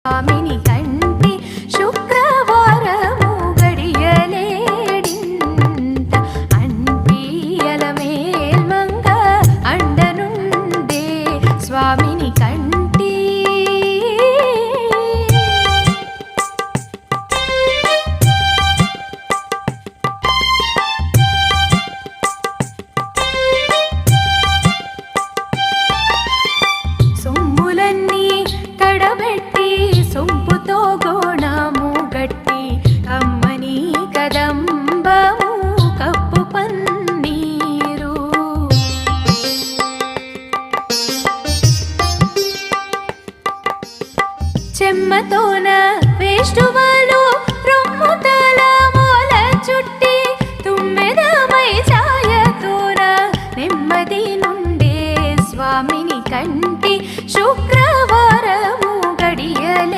స్వామిని కంటి శుక్రవారము గడియలేడింత అంటియల మేల్మంగ అండనుండే స్వామిని కంటి సొమ్ములన్నీ కడబెట్టి సొంపుతో గోణము గట్టి కమ్మని కదంబము కప్పు పన్నీరు చెమ్మతోన వేష్టువలు రొమ్ముతల మూల చుట్టి తుమ్మెదమై ఛాయతోన నెమ్మది నుండే స్వామిని కంటి శుక్ర